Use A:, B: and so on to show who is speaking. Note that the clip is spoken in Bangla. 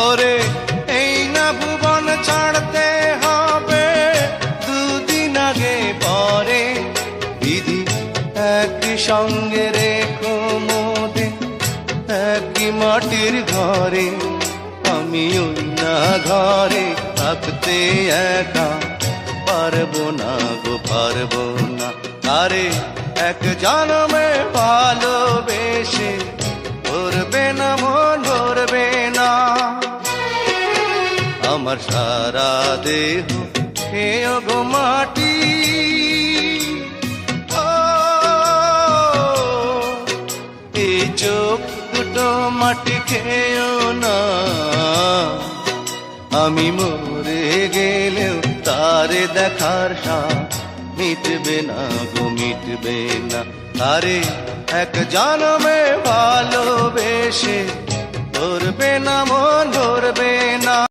A: ওরে এই না ভুবন ছাড়তে হবে দুদিন আগে পরে, বিধি একই সঙ্গে রেখো মোদে একই মাটির ঘরে। আমি ওই না ঘরে থাকতে একা পারবো না গো পারবো না। আরে এক জন্মে ভালোবেসে ধরবে না মন ধরবে না। আমার সারা দেহ খেয়ে গো মাটি, ও এই চোখ দুটো মাটি খেয়েও না। আমি মরে গেলেও তারে দেখার সাথ মিটবে না গো মিটবে না। আরে এক জন্মে ভালোবেসে ধরবে না মন ধরবে